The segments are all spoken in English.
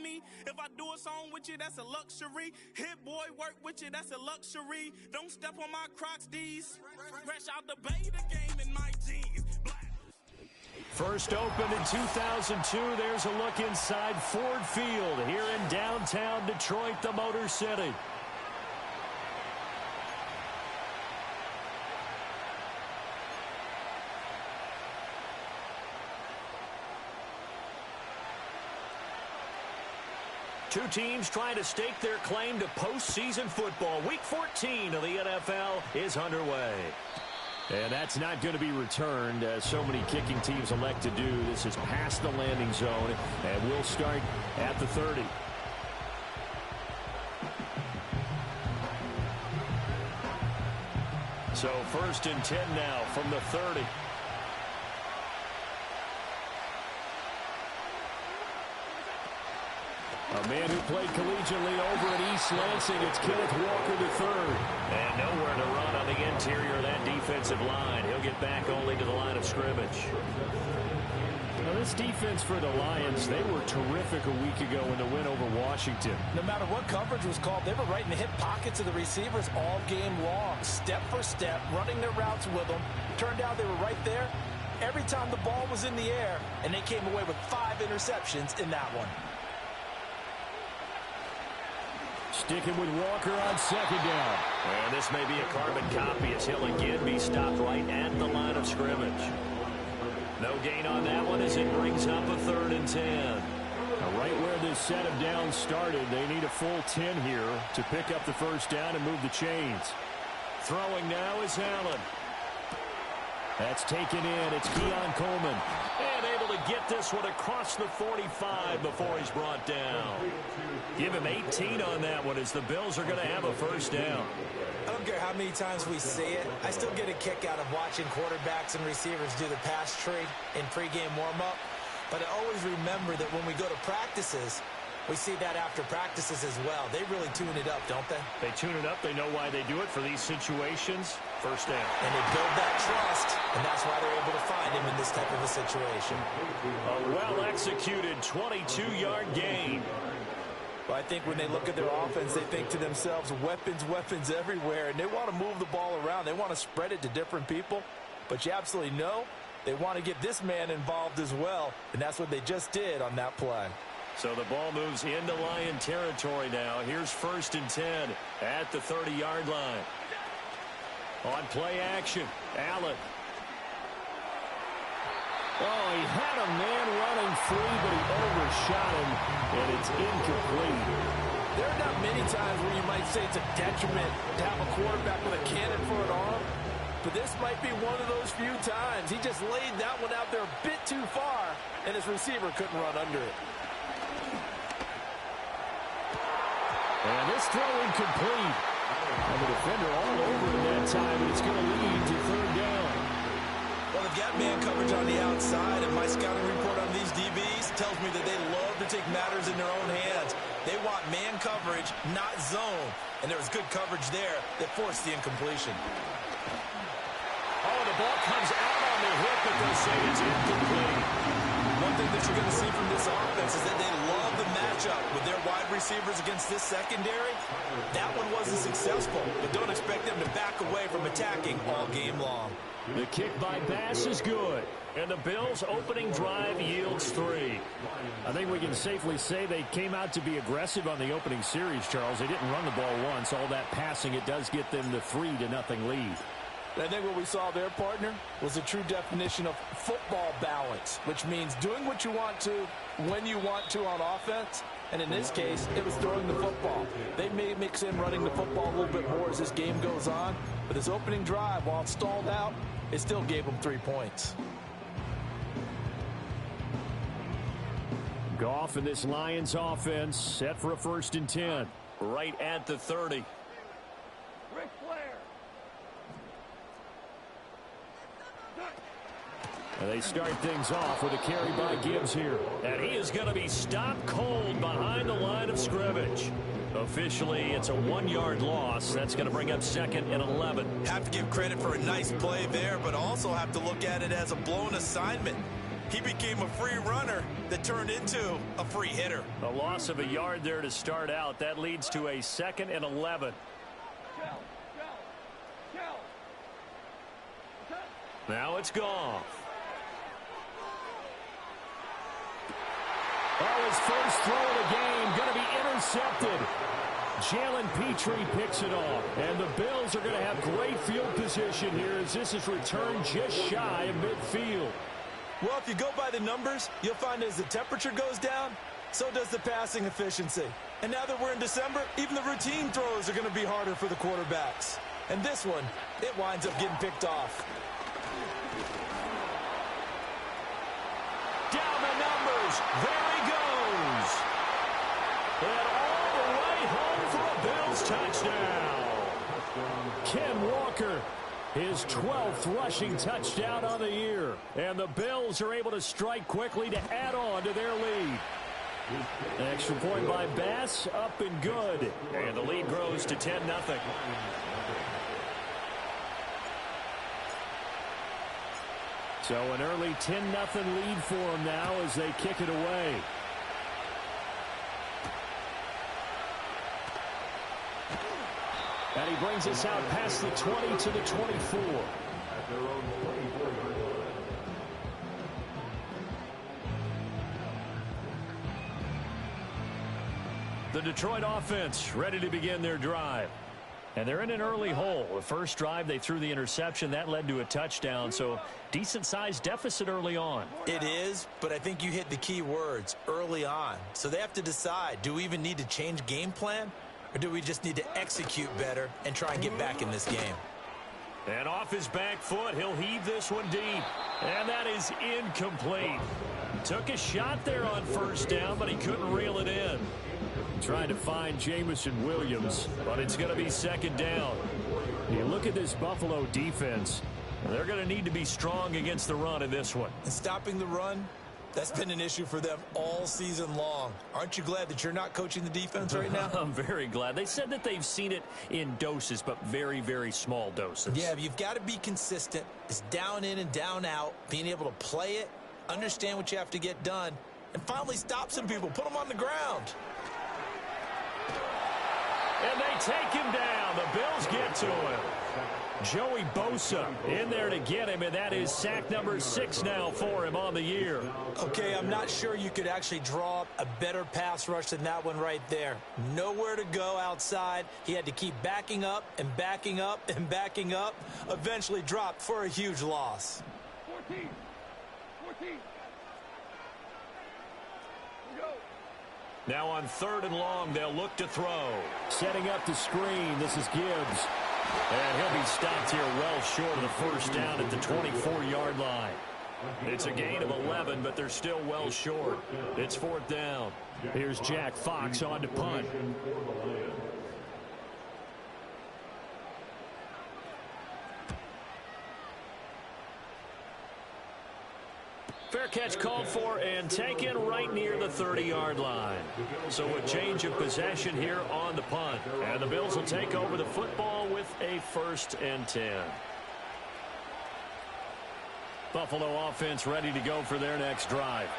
me. If I do a song with you, that's a luxury. Hit boy, work with you, that's a luxury. Don't step on my Crocs, D's. Fresh out the bay, the game in my jeans. First opened in 2002, there's a look inside Ford Field here in downtown Detroit, the Motor City. Two teams trying to stake their claim to postseason football. Week 14 of the NFL is underway. And that's not going to be returned, as so many kicking teams elect to do. This is past the landing zone, and we'll start at the 30. So 1st and 10 now from the 30. A man who played collegiately over at East Lansing, it's Kenneth Walker III. And nowhere to run on the interior of that defensive line. He'll get back only to the line of scrimmage. Now, this defense for the Lions, they were terrific a week ago in the win over Washington. No matter what coverage was called, they were right in the hip pockets of the receivers all game long. Step for step, running their routes with them. Turned out they were right there every time the ball was in the air, and they came away with 5 interceptions in that one. Sticking with Walker on 2nd down. And this may be a carbon copy as he'll again be stopped right at the line of scrimmage. No gain on that one as it brings up a 3rd and 10. Now right where this set of downs started, they need a full 10 here to pick up the 1st down and move the chains. Throwing now is Allen. That's taken in. It's Keon Coleman. And able to get this one across the 45 before he's brought down. Give him 18 on that one as the Bills are going to have a 1st down. I don't care how many times we see it. I still get a kick out of watching quarterbacks and receivers do the pass tree in pregame warm-up. But I always remember that when we go to practices, we see that after practices as well. They really tune it up, don't they? They tune it up. They know why they do it for these situations. 1st down. And they build that trust, and that's why they're able to find him in this type of a situation. A well-executed 22-yard gain. Well, I think when they look at their offense, they think to themselves, weapons, weapons everywhere, and they want to move the ball around. They want to spread it to different people, but you absolutely know they want to get this man involved as well, and that's what they just did on that play. So the ball moves into Lion territory now. Here's 1st and 10 at the 30-yard line. On play action, Allen. Oh, he had a man running free, but he overshot him, and it's incomplete. There are not many times where you might say it's a detriment to have a quarterback with a cannon for an arm, but this might be one of those few times. He just laid that one out there a bit too far, and his receiver couldn't run under it. And this throw incomplete. And the defender all over him that time, and it's going to lead to 3rd down. Well, they've got man coverage on the outside, and my scouting report on these DBs tells me that they love to take matters in their own hands. They want man coverage, not zone. And there was good coverage there that forced the incompletion. Oh, the ball comes out on the hip, but they'll say it's incomplete. One thing that you're going to see from this offense is that they love the matchup with their wide receivers against this secondary. That one wasn't successful, but don't expect them to back away from attacking all game long. The kick by Bass is good, and the Bills' opening drive yields 3. I think we can safely say they came out to be aggressive on the opening series, Charles. They didn't run the ball once. All that passing, it does get them the 3-0 lead. I think what we saw there, partner, was a true definition of football balance, which means doing what you want to when you want to on offense. And in this case, it was throwing the football. They may mix in running the football a little bit more as this game goes on. But this opening drive, while it stalled out, it still gave them 3 points. Goff and this Lions offense set for a 1st and 10. Right at the 30. Ric Flair. And they start things off with a carry by Gibbs here. And he is going to be stopped cold behind the line of scrimmage. Officially, it's a 1-yard loss. That's going to bring up 2nd and 11. Have to give credit for a nice play there, but also have to look at it as a blown assignment. He became a free runner that turned into a free hitter. A loss of a yard there to start out. That leads to a 2nd and 11. Now it's Goff. Oh, his first throw of the game going to be intercepted. Jalen Petrie picks it off. And the Bills are going to have great field position here as this is returned just shy of midfield. Well, if you go by the numbers, you'll find as the temperature goes down, so does the passing efficiency. And now that we're in December, even the routine throws are going to be harder for the quarterbacks. And this one, it winds up getting picked off. Down the numbers. There he goes. And all the way home for a Bills touchdown. Ken Walker, his 12th rushing touchdown on the year. And the Bills are able to strike quickly to add on to their lead. Extra point by Bass, up and good. And the lead grows to 10-0. So an early 10-0 lead for them now as they kick it away. And he brings us out past the 20 to the 24. The Detroit offense ready to begin their drive. And they're in an early hole. The first drive, they threw the interception. That led to a touchdown, so decent-sized deficit early on. It is, but I think you hit the key words, early on. So they have to decide, do we even need to change game plan, or do we just need to execute better and try and get back in this game? And off his back foot, he'll heave this one deep. And that is incomplete. Took a shot there on first down, but he couldn't reel it in. Trying to find Jameson Williams, but it's going to be 2nd down. You look at this Buffalo defense. They're going to need to be strong against the run in this one. And stopping the run, that's been an issue for them all season long. Aren't you glad that you're not coaching the defense right now? I'm very glad. They said that they've seen it in doses, but very, very small doses. Yeah, you've got to be consistent. It's down in and down out, being able to play it, understand what you have to get done, and finally stop some people, put them on the ground. And they take him down. The Bills get to him. Joey Bosa in there to get him, and that is sack number 6 now for him on the year. Okay, I'm not sure you could actually draw up a better pass rush than that one right there. Nowhere to go outside. He had to keep backing up and backing up and backing up. Eventually dropped for a huge loss. 14. Now on 3rd and long, they'll look to throw. Setting up the screen, this is Gibbs. And he'll be stopped here well short of the first down at the 24-yard line. It's a gain of 11, but they're still well short. It's 4th down. Here's Jack Fox on to punt. Fair catch called for and taken right near the 30-yard line. So a change of possession here on the punt. And the Bills will take over the football with a 1st and 10. Buffalo offense ready to go for their next drive.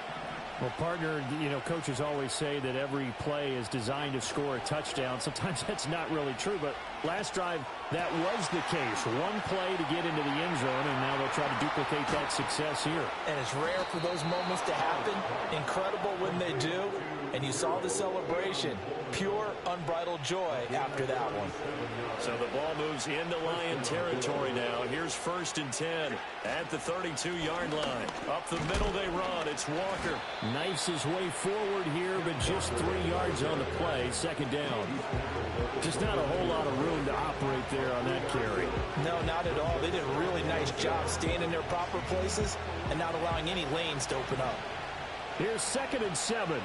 Well, partner, you know, coaches always say that every play is designed to score a touchdown. Sometimes that's not really true, but last drive, that was the case. One play to get into the end zone, and now they'll try to duplicate that success here. And it's rare for those moments to happen. Incredible when they do. And you saw the celebration. Pure, unbridled joy after that one. So the ball moves into Lion territory now. Here's 1st and 10 at the 32-yard line. Up the middle they run. It's Walker. Knifes his way forward here, but just 3 yards on the play. 2nd down. Just not a whole lot of room to operate there on that carry. No, not at all. They did a really nice job staying in their proper places and not allowing any lanes to open up. Here's 2nd and 7.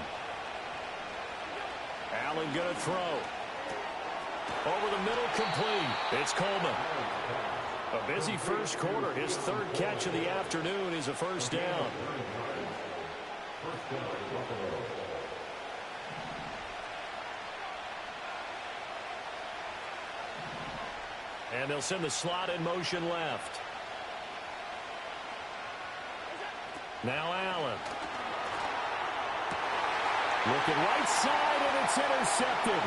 Allen going to throw. Over the middle, complete. It's Coleman. A busy first quarter. His 3rd catch of the afternoon is a 1st down. And they'll send the slot in motion left. Now Allen. Looking right side, and it's intercepted.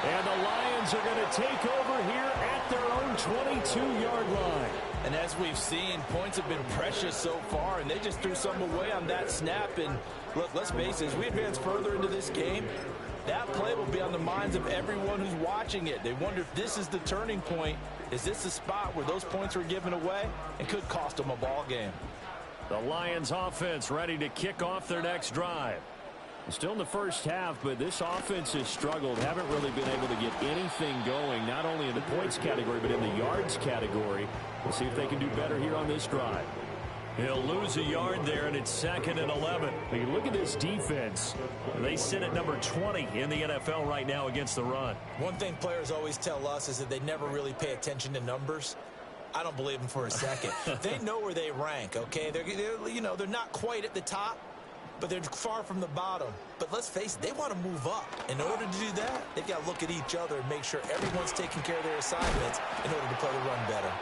And the Lions are going to take over here at their own 22-yard line. And as we've seen, points have been precious so far, and they just threw some away on that snap. And look, let's face it, as we advance further into this game, that play will be on the minds of everyone who's watching it. They wonder if this is the turning point. Is this the spot where those points were given away and could cost them a ball game? The Lions offense ready to kick off their next drive. Still in the first half, but this offense has struggled. Haven't really been able to get anything going, not only in the points category, but in the yards category. We'll see if they can do better here on this drive. He'll lose a yard there, and it's 2nd and 11. When you look at this defense, they sit at number 20 in the NFL right now against the run. One thing players always tell us is that they never really pay attention to numbers. I don't believe them for a second. They know where they rank, okay? They're not quite at the top, but they're far from the bottom. But let's face it, they want to move up. In order to do that, they've got to look at each other and make sure everyone's taking care of their assignments in order to play the run better.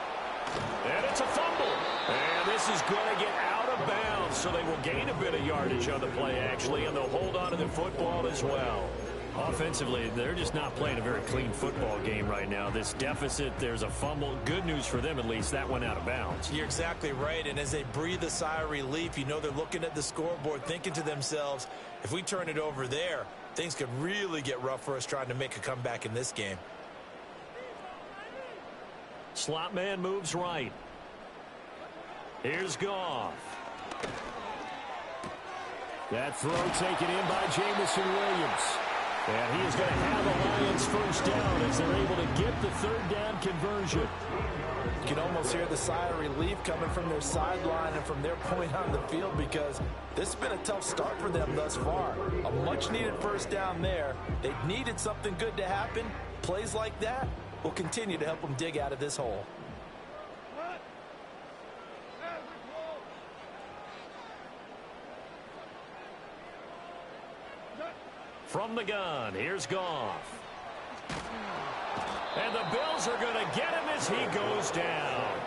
And it's a fumble. And this is going to get out of bounds, so they will gain a bit of yardage on the play, actually, and they'll hold on to the football as well. Offensively, they're just not playing a very clean football game right now. This deficit, there's a fumble. Good news for them, at least. That went out of bounds. You're exactly right, and as they breathe a sigh of relief, you know they're looking at the scoreboard thinking to themselves, if we turn it over there, things could really get rough for us trying to make a comeback in this game. Slot man moves right. Here's Goff. That throw taken in by Jameson Williams. And he is going to have a Lions first down as they're able to get the third down conversion. You can almost hear the sigh of relief coming from their sideline and from their point on the field, because this has been a tough start for them thus far. A much-needed first down there. They needed something good to happen. Plays like that will continue to help them dig out of this hole. From the gun, here's Goff. And the Bills are going to get him as he goes down.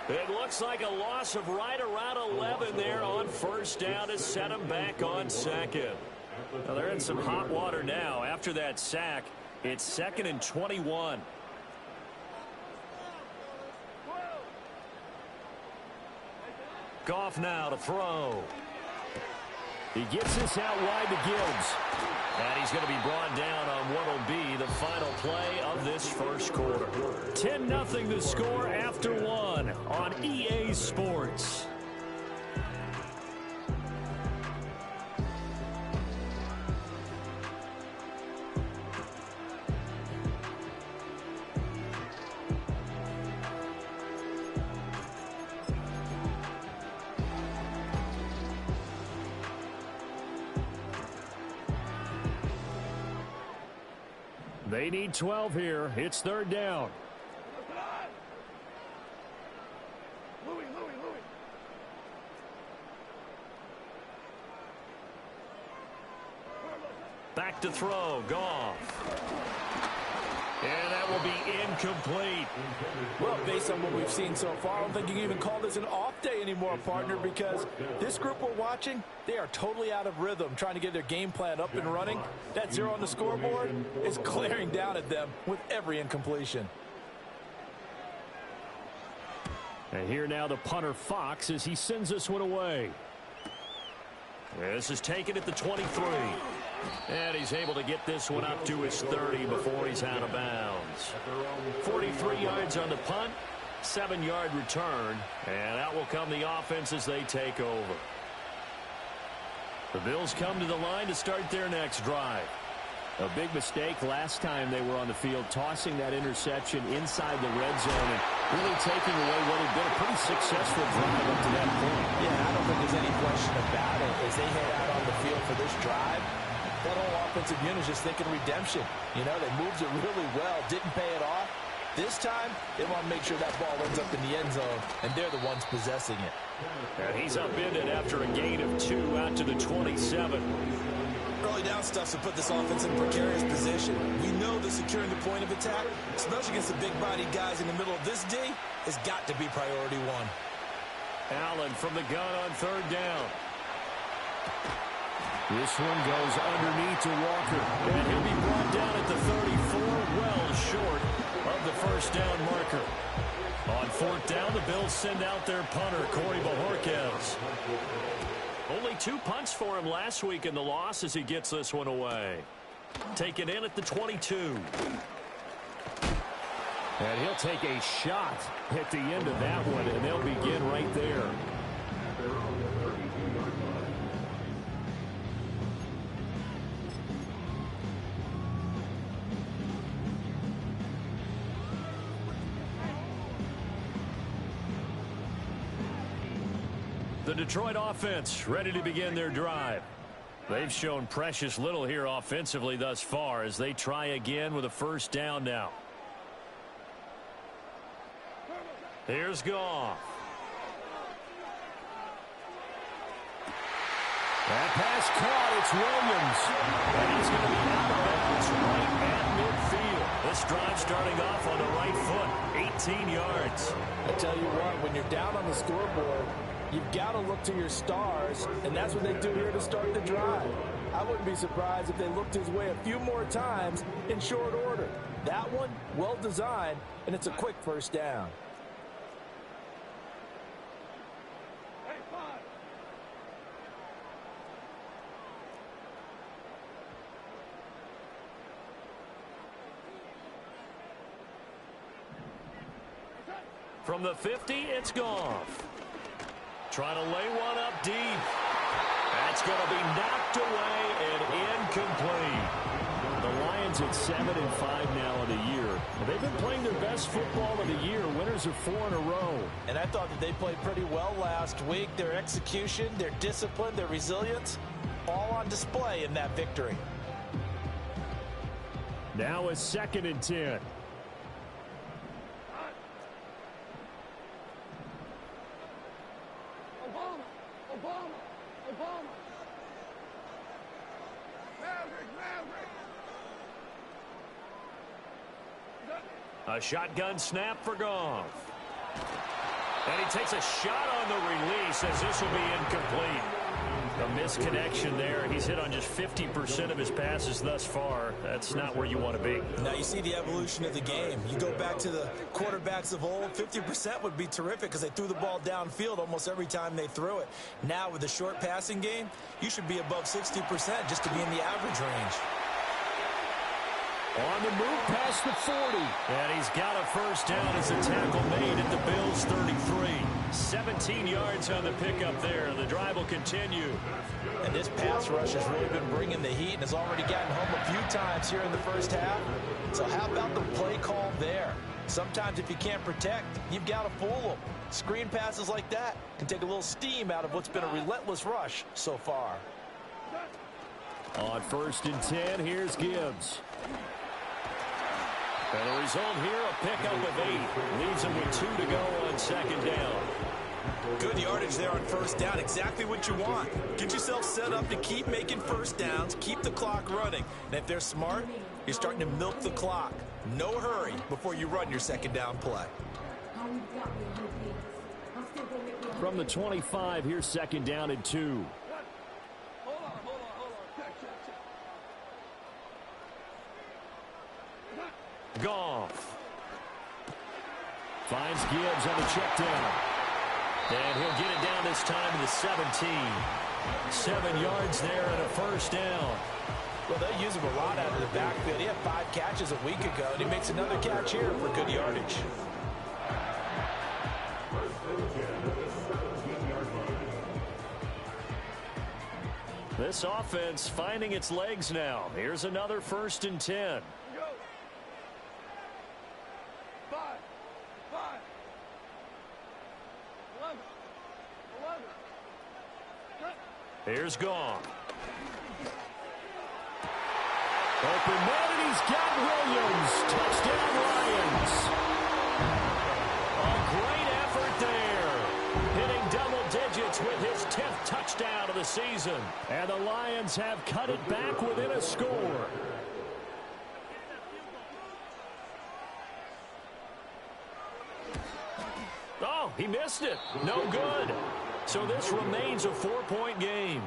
It looks like a loss of right around 11 there on first down to set him back on second. Now they're in some hot water now. After that sack, it's 2nd and 21. Goff now to throw. He gets this out wide to Gibbs. And he's going to be brought down on what will be the final play of this first quarter. 10-0 the score after one on EA Sports. They need 12 here. It's third down. Back to throw. Goff. And that will be incomplete. Well, based on what we've seen so far, I don't think you can even call this an off day anymore, partner, because this group we're watching, they are totally out of rhythm, trying to get their game plan up and running. That 0 on the scoreboard is glaring down at them with every incompletion. And here now the punter Fox as he sends this one away. This is taken at the 23. And he's able to get this one up to his 30 before he's out of bounds. 43 yards on the punt, 7-yard return, and out will come the offense as they take over. The Bills come to the line to start their next drive. A big mistake last time they were on the field, tossing that interception inside the red zone and really taking away what had been a pretty successful drive up to that point. Yeah, I don't think there's any question about it. As they head out on the field for this drive, that whole offensive unit is just thinking redemption. You know, they moved it really well, didn't pay it off. This time, they want to make sure that ball ends up in the end zone, and they're the ones possessing it. And he's upended after a gain of 2 out to the 27. Early down stuff to put this offense in a precarious position. We know that securing the point of attack, especially against the big-bodied guys in the middle of this D, has got to be priority one. Allen from the gun on third down. This one goes underneath to Walker. And he'll be brought down at the 34, well short of the first down marker. On fourth down, the Bills send out their punter, Corey Bojorquez. Only 2 punts for him last week in the loss as he gets this one away. Taken in at the 22. And he'll take a shot at the end of that one, and they'll begin right there. The Detroit offense ready to begin their drive. They've shown precious little here offensively thus far as they try again with a first down now. Here's Goff. That pass caught. It's Williams. And he's going to be out of bounds right at midfield. This drive starting off on the right foot. 18 yards. I tell you what, when you're down on the scoreboard, you've got to look to your stars, and that's what they do here to start the drive. I wouldn't be surprised if they looked his way a few more times in short order. That one, well designed, and it's a quick first down. From the 50, it's Goff. Trying to lay one up deep. That's going to be knocked away and incomplete. The Lions at 7-5 now in the year. They've been playing their best football of the year. Winners of 4 in a row. And I thought that they played pretty well last week. Their execution, their discipline, their resilience, all on display in that victory. Now a 2nd and 10. A shotgun snap for Goff. And he takes a shot on the release as this will be incomplete. A misconnection there. He's hit on just 50% of his passes thus far. That's not where you want to be. Now you see the evolution of the game. You go back to the quarterbacks of old, 50% would be terrific because they threw the ball downfield almost every time they threw it. Now with the short passing game, you should be above 60% just to be in the average range. On the move past the 40. And he's got a first down as a tackle made at the Bills' 33. 17 yards on the pickup there. The drive will continue. And this pass rush has really been bringing the heat and has already gotten home a few times here in the first half. So how about the play call there? Sometimes if you can't protect, you've got to fool them. Screen passes like that can take a little steam out of what's been a relentless rush so far. On 1st and 10, here's Gibbs. And the result here, a pickup of 8. Leaves him with 2 to go on 2nd down. Good yardage there on first down. Exactly what you want. Get yourself set up to keep making first downs, keep the clock running. And if they're smart, you're starting to milk the clock. No hurry before you run your 2nd down play. From the 25, here's 2nd down and 2. Goff. Finds Gibbs on the check down. And he'll get it down this time to the 17. 7 yards there and a first down. Well, they use him a lot out of the backfield. He had 5 catches a week ago, and he makes another catch here for good yardage. This offense finding its legs now. Here's another 1st and 10. Here's Goff. Open man, and he's got Williams. Touchdown, Lions. A great effort there. Hitting double digits with his 10th touchdown of the season. And the Lions have cut it back within a score. Oh, he missed it. No good. So this remains a 4-point game.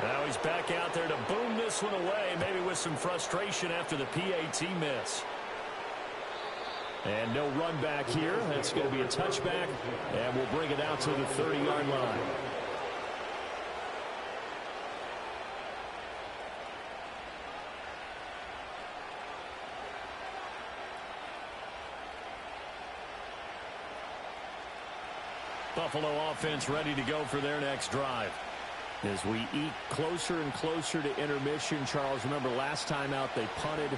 Now he's back out there to boom this one away, maybe with some frustration after the PAT miss. And no run back here. That's going to be a touchback, and we'll bring it out to the 30-yard line. Buffalo offense ready to go for their next drive. As we eat closer and closer to intermission, Charles, remember last time out they punted.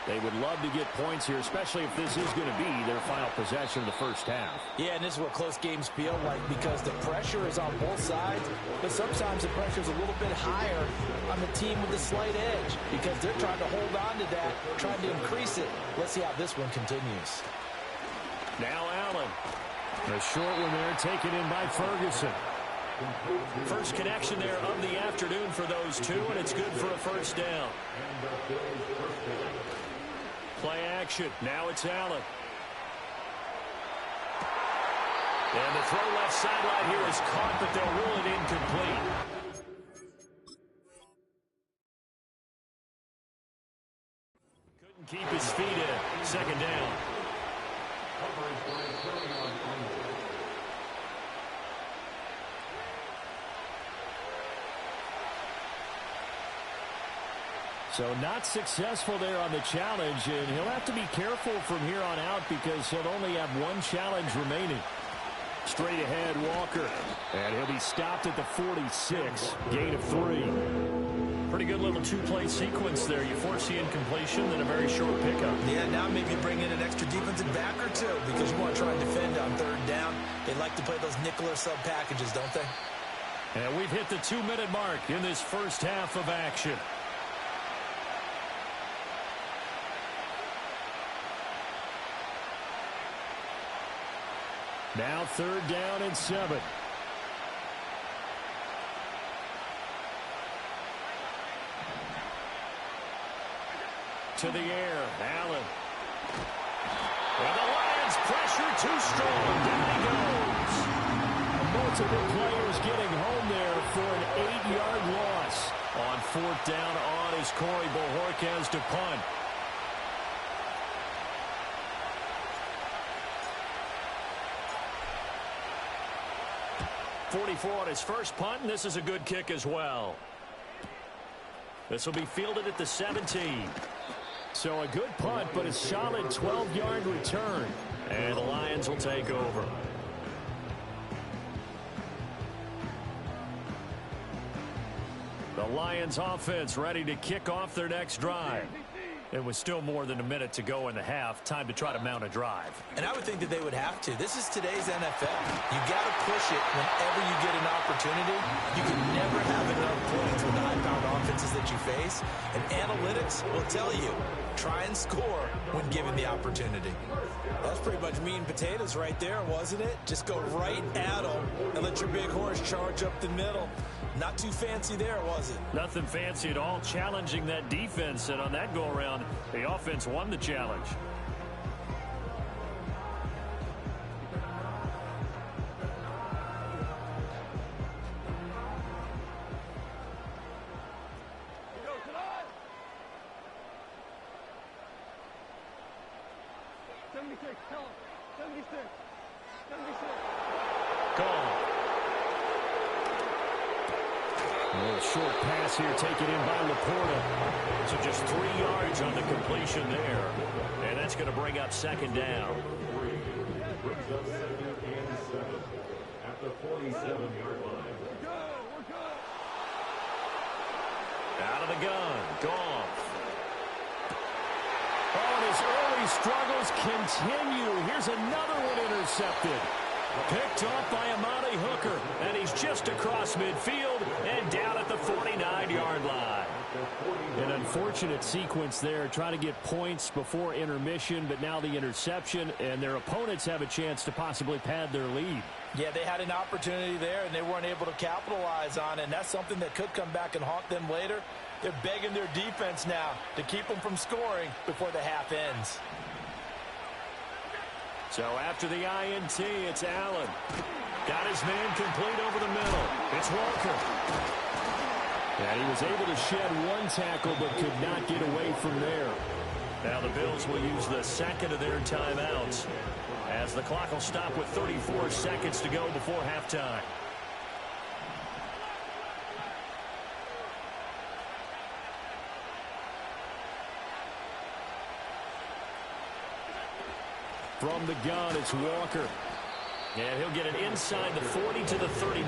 They would love to get points here, especially if this is going to be their final possession of the first half. Yeah, and this is what close games feel like because the pressure is on both sides, but sometimes the pressure is a little bit higher on the team with the slight edge because they're trying to hold on to that, trying to increase it. Let's see how this one continues. Now Allen. The short one there taken in by Ferguson. First connection there of the afternoon for those two, and it's good for a first down. Play action. Now it's Allen. And the throw left sideline here is caught, but they'll rule it incomplete. Couldn't keep his feet in. Second down. So not successful there on the challenge, and he'll have to be careful from here on out because he'll only have one challenge remaining. Straight ahead, Walker. And he'll be stopped at the 46. Gain of 3. Pretty good little two-play sequence there. You force the incompletion, then a very short pickup. Yeah, now maybe bring in an extra defensive back or two because you want to try and defend on third down. They like to play those nickel or sub packages, don't they? And we've hit the 2-minute mark in this first half of action. Now third down and 7. To the air, Allen. And the Lions pressure too strong. Down he goes. Multiple players getting home there for an 8-yard loss. On fourth down on is Corey Bojorquez to punt. 44 on his first punt, and this is a good kick as well. This will be fielded at the 17. So a good punt, but a solid 12-yard return. And the Lions will take over. The Lions offense ready to kick off their next drive. It was still more than a minute to go in the half. Time to try to mount a drive. And I would think that they would have to. This is today's NFL. You got to push it whenever you get an opportunity. You can never have enough points with the high-powered offenses that you face. And analytics will tell you, try and score when given the opportunity. That's pretty much meat and potatoes right there, wasn't it? Just go right at them and let your big horse charge up the middle. Not too fancy there, was it? Nothing fancy at all, challenging that defense, and on that go-around, the offense won the challenge. Short pass here taken in by Laporta. So just 3 yards on the completion there. And that's going to bring up second down. At the 47-yard line. Out of the gun. Goff. Oh, and his early struggles continue. Here's another one intercepted. Picked off by Amani Hooker, and he's just across midfield and down at the 49-yard line. An unfortunate sequence there, trying to get points before intermission, but now the interception, and their opponents have a chance to possibly pad their lead. Yeah, they had an opportunity there, and they weren't able to capitalize on it, and that's something that could come back and haunt them later. They're begging their defense now to keep them from scoring before the half ends. So after the INT, it's Allen. Got his man complete over the middle. It's Walker. And he was able to shed one tackle but could not get away from there. Now the Bills will use the second of their timeouts as the clock will stop with 34 seconds to go before halftime. From the gun, it's Walker. And he'll get it inside the 40 to the 39.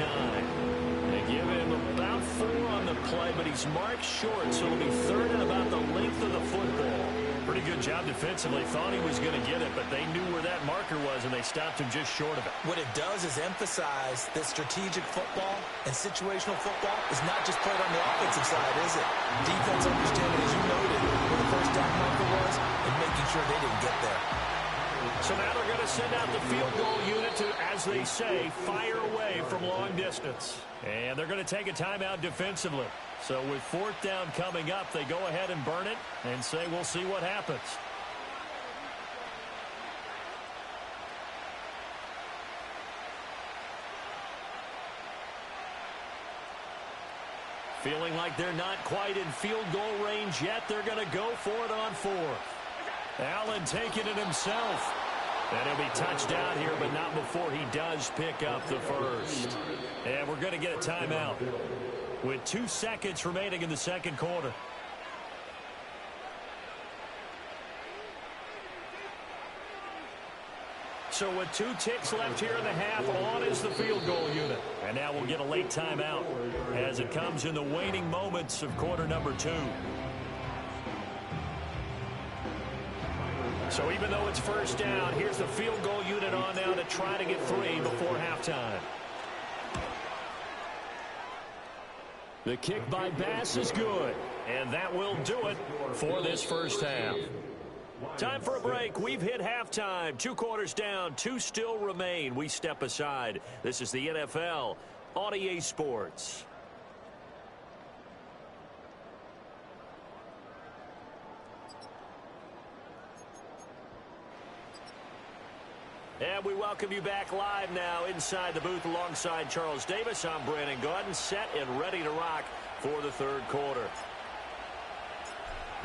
They give him about 4 on the play, but he's marked short, so it'll be third and about the length of the football. Pretty good job defensively. Thought he was going to get it, but they knew where that marker was, and they stopped him just short of it. What it does is emphasize that strategic football and situational football is not just played on the offensive side, is it? Defense understanding, as you noted, where the first down marker was and making sure they didn't get there. So now they're going to send out the field goal unit to, as they say, fire away from long distance. And they're going to take a timeout defensively. So with fourth down coming up, they go ahead and burn it and say, we'll see what happens. Feeling like they're not quite in field goal range yet, they're going to go for it on fourth. Allen taking it himself. And he'll be touched down here, but not before he does pick up the first. And we're going to get a timeout with 2 seconds remaining in the second quarter. So with 2 ticks left here in the half, on is the field goal unit. And now we'll get a late timeout as it comes in the waning moments of quarter number 2. So even though it's first down, here's the field goal unit on now to try to get 3 before halftime. The kick by Bass is good, and that will do it for this first half. Time for a break. We've hit halftime. 2 quarters down, 2 still remain. We step aside. This is the NFL on EA Sports. And we welcome you back live now inside the booth alongside Charles Davis. I'm Brandon Gaudin, set and ready to rock for the third quarter.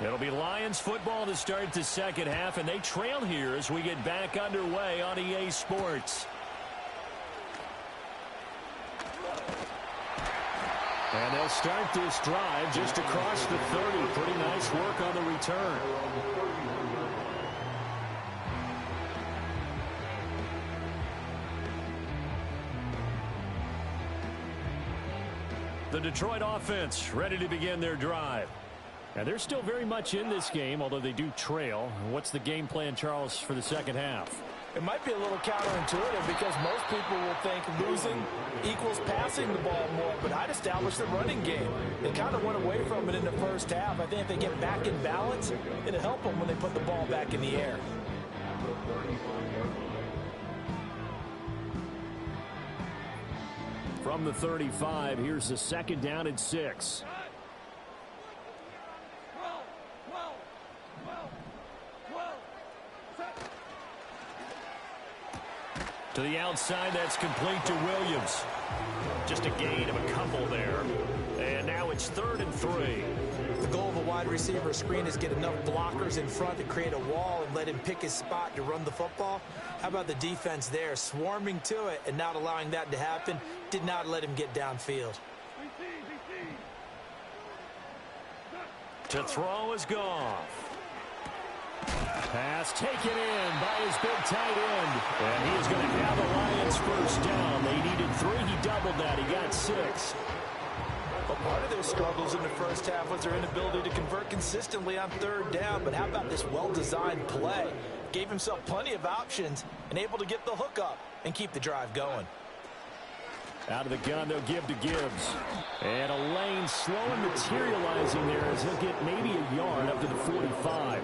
It'll be Lions football to start the second half, and they trail here as we get back underway on EA Sports. And they'll start this drive just across the 30. Pretty nice work on the return. The Detroit offense ready to begin their drive. And they're still very much in this game, although they do trail. What's the game plan, Charles, for the second half? It might be a little counterintuitive because most people will think losing equals passing the ball more, but I'd establish the running game. They kind of went away from it in the first half. I think if they get back in balance, it'll help them when they put the ball back in the air. From the 35, here's the second down and 6. To the outside, that's complete to Williams. Just a gain of a couple there. And now it's 3rd and 3. The goal of a wide receiver screen is get enough blockers in front to create a wall and let him pick his spot to run the football. How about the defense there, swarming to it and not allowing that to happen? Did not let him get downfield. To throw is Goff. Pass taken in by his big tight end. And he is going to have the Lions first down. They needed 3. He doubled that. He got 6. Well, part of their struggles in the first half was their inability to convert consistently on 3rd down. But how about this well-designed play? Gave himself plenty of options and able to get the hook up and keep the drive going. Out of the gun, they'll give to Gibbs. And a lane slow and materializing there as he'll get maybe a yard up to the 45.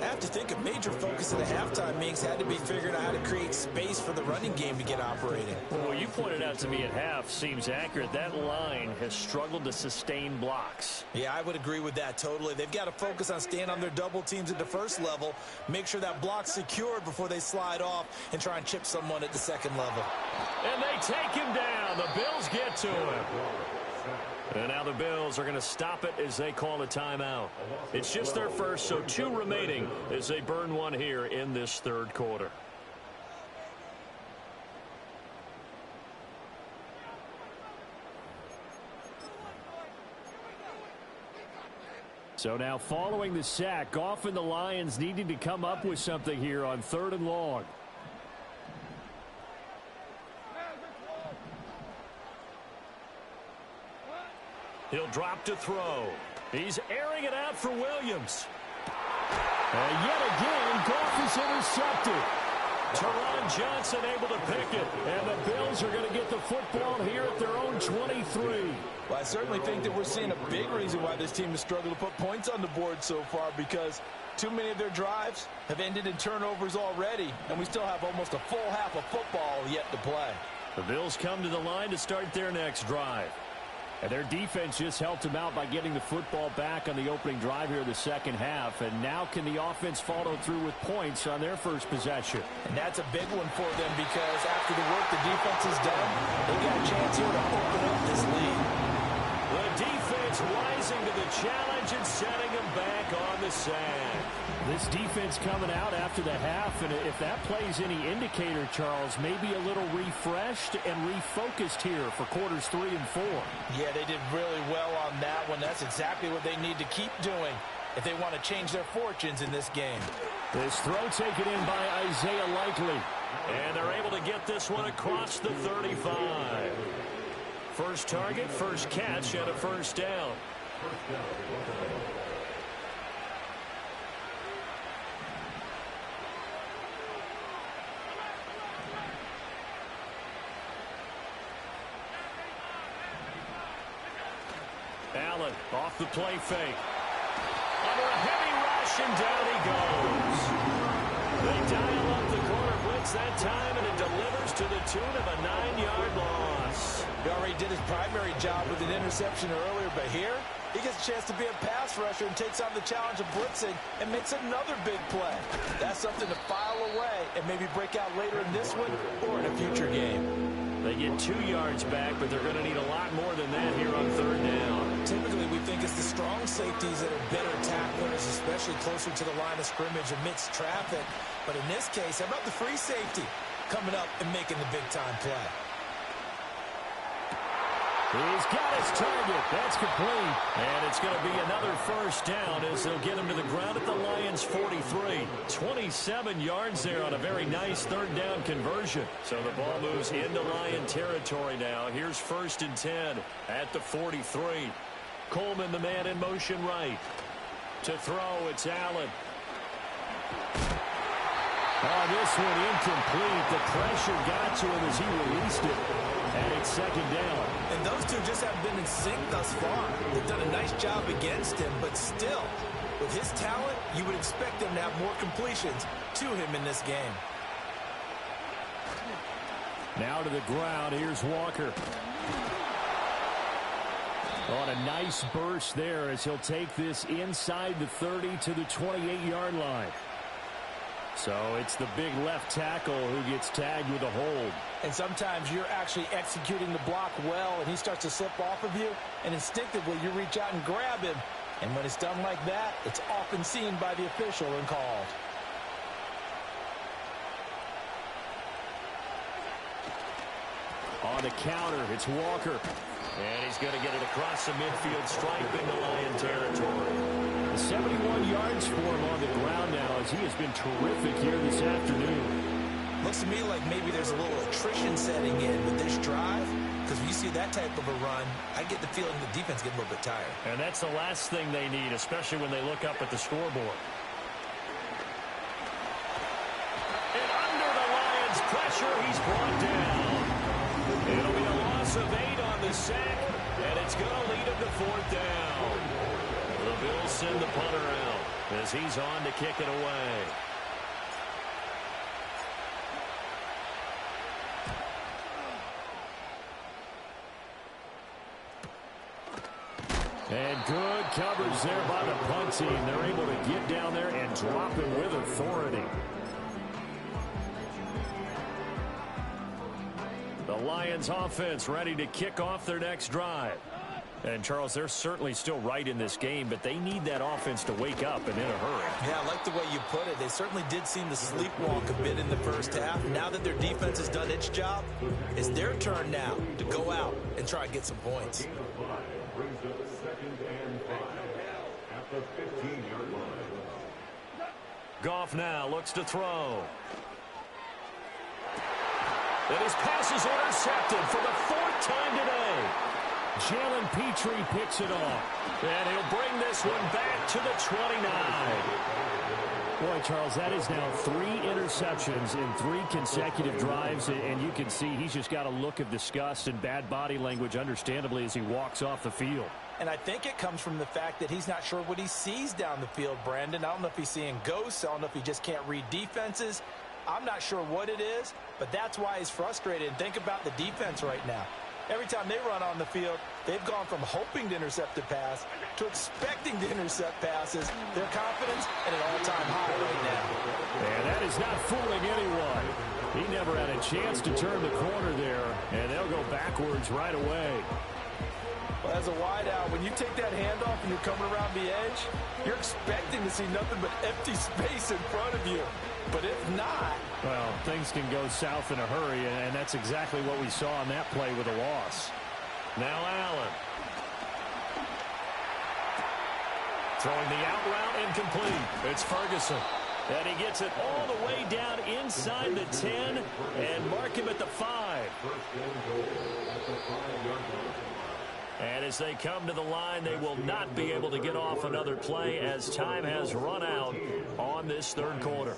I have to think a major focus of the halftime meetings had to be figuring out how to create space for the running game to get operating. Well, you pointed out to me at half seems accurate. That line has struggled to sustain blocks. Yeah, I would agree with that totally. They've got to focus on staying on their double teams at the first level, make sure that block's secured before they slide off and try and chip someone at the second level. And they take him down. The Bills get to him. And now the Bills are going to stop it as they call a timeout. It's just their first, so 2 remaining as they burn one here in this third quarter. So now following the sack, Goff and the Lions needing to come up with something here on 3rd and long. He'll drop to throw. He's airing it out for Williams. And yet again, Goff is intercepted. Teron Johnson able to pick it. And the Bills are going to get the football here at their own 23. Well, I certainly think that we're seeing a big reason why this team has struggled to put points on the board so far, because too many of their drives have ended in turnovers already, and we still have almost a full half of football yet to play. The Bills come to the line to start their next drive. And their defense just helped them out by getting the football back on the opening drive here in the second half. And now can the offense follow through with points on their first possession? And that's a big one for them, because after the work the defense has done, they got a chance here to open up this lead. The defense rising to the challenge and setting them back on the sack. This defense coming out after the half, and if that plays any indicator, Charles, maybe a little refreshed and refocused here for quarters 3 and 4. Yeah, they did really well on that one. That's exactly what they need to keep doing if they want to change their fortunes in this game. This throw taken in by Isaiah Likely. And they're able to get this one across the 35. First target, first catch, and a first down. Allen off the play fake. Under a heavy rush, and down he goes. They dial up the corner blitz that time, and it delivers to the tune of a 9-yard loss. He already did his primary job with an interception earlier, but here he gets a chance to be a pass rusher and takes on the challenge of blitzing and makes another big play. That's something to file away and maybe break out later in this one or in a future game. They get 2 yards back, but they're going to need a lot more than that here on third down. Typically, we think it's the strong safeties that are better tacklers, especially closer to the line of scrimmage amidst traffic. But in this case, how about the free safety coming up and making the big-time play? He's got his target. That's complete. And it's going to be another first down as they'll get him to the ground at the Lions' 43. 27 yards there on a very nice third down conversion. So the ball moves into Lion territory now. Here's 1st and 10 at the 43. Coleman, the man in motion right. To throw, it's Allen. Oh, this one incomplete. The pressure got to him as he released it. And it's 2nd down. And those two just haven't been in sync thus far. They've done a nice job against him, but still, with his talent, you would expect them to have more completions to him in this game. Now to the ground. Here's Walker. On a nice burst there as he'll take this inside the 30 to the 28-yard line. So it's the big left tackle who gets tagged with a hold. And sometimes you're actually executing the block well, and he starts to slip off of you, and instinctively you reach out and grab him. And when it's done like that, it's often seen by the official and called. On the counter, it's Walker. And he's going to get it across the midfield stripe into Lion territory. 71 yards for him on the ground now as he has been terrific here this afternoon. Looks to me like maybe there's a little attrition setting in with this drive, because when you see that type of a run, I get the feeling the defense gets a little bit tired. And that's the last thing they need, especially when they look up at the scoreboard. And under the Lions' pressure, he's brought down. It'll be a loss of 8 on the sack, and it's going to lead him to 4th down. The Bills send the punter out as he's on to kick it away. And good coverage there by the punt team. They're able to get down there and drop him with authority. The Lions offense ready to kick off their next drive. And, Charles, they're certainly still right in this game, but they need that offense to wake up and in a hurry. Yeah, I like the way you put it. They certainly did seem to sleepwalk a bit in the first half. Now that their defense has done its job, it's their turn now to go out and try and get some points. Brings up 2nd and 5 at the 15-yard line. Goff now looks to throw. And his pass is intercepted for the 4th time today. Jalen Petrie picks it off. And he'll bring this one back to the 29. Boy, Charles, that is now 3 interceptions in 3 consecutive drives, and you can see he's just got a look of disgust and bad body language, understandably, as he walks off the field. And I think it comes from the fact that he's not sure what he sees down the field, Brandon. I don't know if he's seeing ghosts. I don't know if he just can't read defenses. I'm not sure what it is, but that's why he's frustrated. And think about the defense right now. Every time they run on the field, they've gone from hoping to intercept a pass to expecting to intercept passes. Their confidence at an all-time high right now. And that is not fooling anyone. He never had a chance to turn the corner there, and they'll go backwards right away. Well, as a wideout, when you take that handoff and you're coming around the edge, you're expecting to see nothing but empty space in front of you. But if not... Well, things can go south in a hurry, and that's exactly what we saw on that play with a loss. Now Allen. Throwing the out route incomplete. It's Ferguson. And he gets it all the way down inside the 10 and mark him at the 5. And as they come to the line, they will not be able to get off another play as time has run out on this 3rd quarter.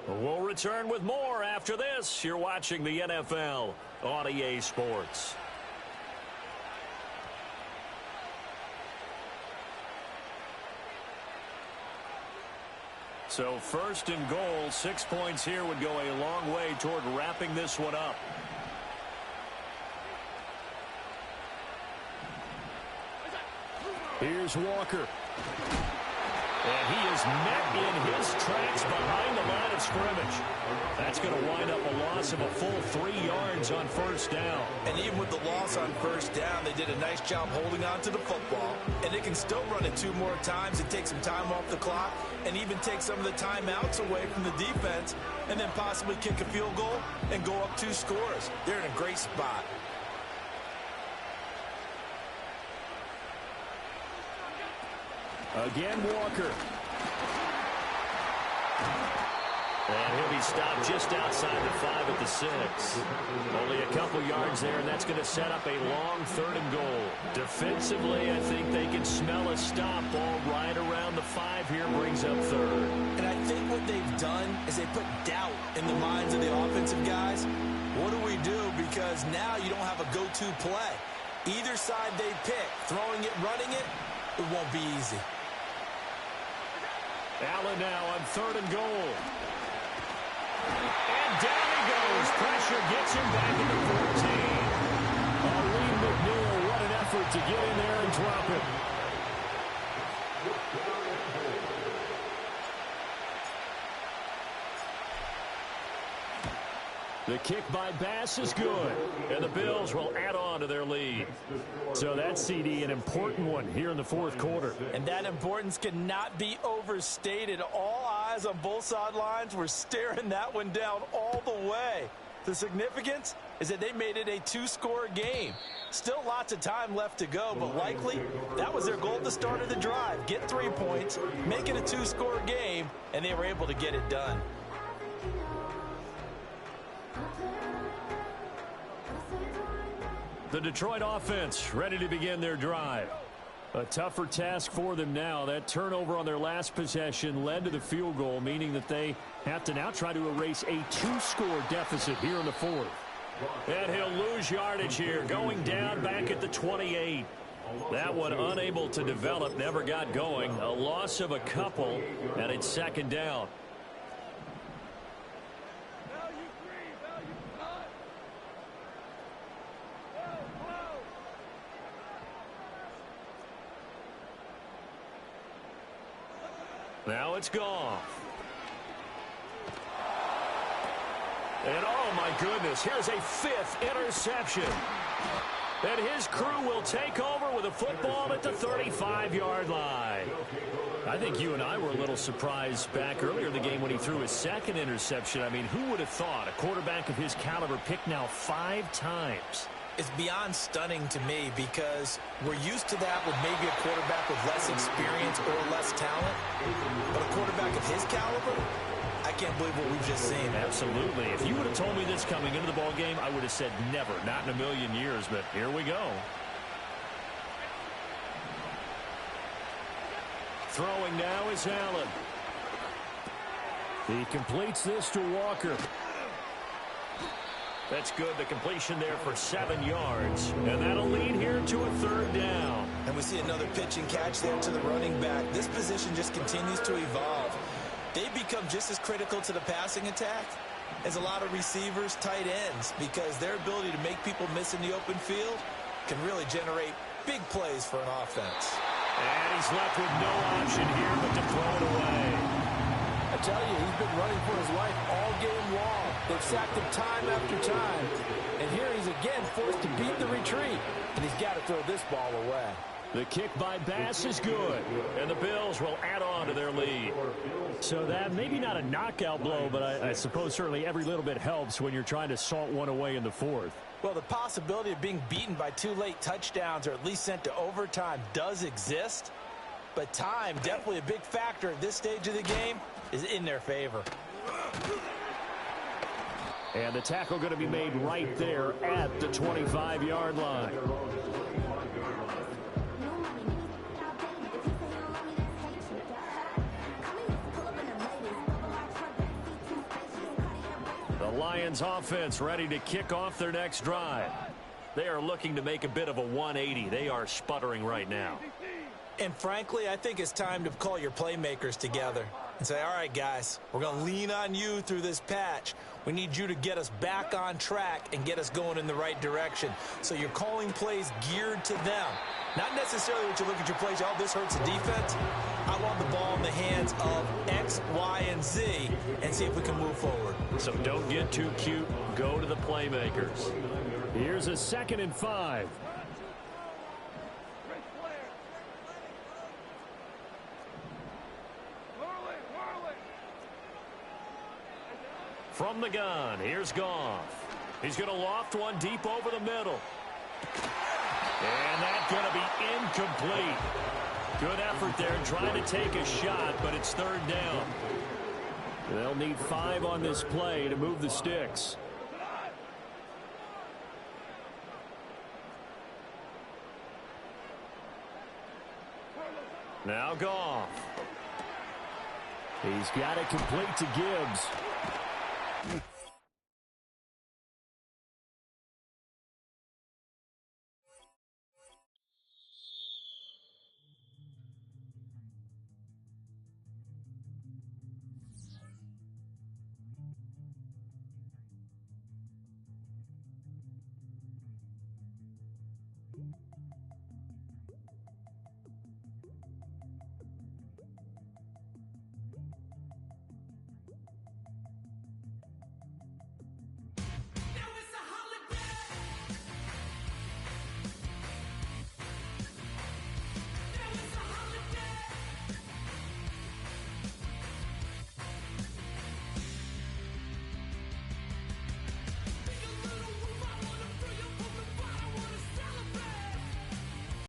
We'll return with more after this. You're watching the NFL on EA Sports. So 1st and goal, 6 points here would go a long way toward wrapping this one up. Here's Walker. And he is met in his tracks behind the line of scrimmage. That's going to wind up a loss of a full 3 yards on 1st down. And even with the loss on 1st down, they did a nice job holding on to the football. And they can still run it 2 more times and take some time off the clock and even take some of the timeouts away from the defense and then possibly kick a field goal and go up 2 scores. They're in a great spot. Again, Walker. And he'll be stopped just outside the 5 at the 6. Only a couple yards there, and that's going to set up a long 3rd and goal. Defensively, I think they can smell a stop ball right around the 5 here, brings up 3rd. And I think what they've done is they put doubt in the minds of the offensive guys. What do we do? Because now you don't have a go-to play. Either side they pick, throwing it, running it, it won't be easy. Allen now on 3rd and goal. And down he goes. Pressure gets him back into 14. Lee McNeil, what an effort to get in there and drop it. The kick by Bass is good, and the Bills will add on to their lead. So that CD, an important one here in the 4th quarter. And that importance cannot be overstated. All eyes on both sidelines were staring that one down all the way. The significance is that they made it a 2-score game. Still lots of time left to go, but likely that was their goal at the start of the drive. Get 3 points, make it a 2-score game, and they were able to get it done. The Detroit offense ready to begin their drive. A tougher task for them now. That turnover on their last possession led to the field goal, meaning that they have to now try to erase a 2-score deficit here in the 4th. And he'll lose yardage here, going down back at the 28. That one unable to develop, never got going. A loss of a couple, and it's second down. Now it's Goff. And oh my goodness, here's a fifth interception. And his crew will take over with a football at the 35-yard line. I think you and I were a little surprised back earlier in the game when he threw his second interception. I mean, who would have thought a quarterback of his caliber picked now 5 times? It's beyond stunning to me because we're used to that with maybe a quarterback with less experience or less talent. But a quarterback of his caliber, I can't believe what we've just seen. Absolutely. If you would have told me this coming into the ball game, I would have said never, not in a million years, but here we go. Throwing now is Allen. He completes this to Walker. That's good. The completion there for 7 yards. And that'll lead here to a third down. And we see another pitch and catch there to the running back. This position just continues to evolve. They become just as critical to the passing attack as a lot of receivers, tight ends, because their ability to make people miss in the open field can really generate big plays for an offense. And he's left with no option here but to throw it away. I tell you, he's been running for his life all game long. They've sacked him time after time. And here he's again forced to beat the retreat. And he's got to throw this ball away. The kick by Bass is good. And the Bills will add on to their lead. So that maybe not a knockout blow, but I suppose certainly every little bit helps when you're trying to salt one away in the fourth. Well, the possibility of being beaten by 2 late touchdowns or at least sent to overtime does exist. But time, definitely a big factor at this stage of the game, is in their favor. And the tackle going to be made right there at the 25-yard line. The Lions offense ready to kick off their next drive. They are looking to make a bit of a 180. They are sputtering right now. And frankly, I think it's time to call your playmakers together and say, all right, guys, we're going to lean on you through this patch. We need you to get us back on track and get us going in the right direction. So you're calling plays geared to them. Not necessarily what you look at your plays, oh, this hurts the defense. I want the ball in the hands of X, Y, and Z and see if we can move forward. So don't get too cute. Go to the playmakers. Here's a 2nd and 5. From the gun, here's Goff. He's going to loft one deep over the middle. And that's going to be incomplete. Good effort there trying to take a shot, but it's 3rd down. They'll need 5 on this play to move the sticks. Now Goff. He's got it complete to Gibbs.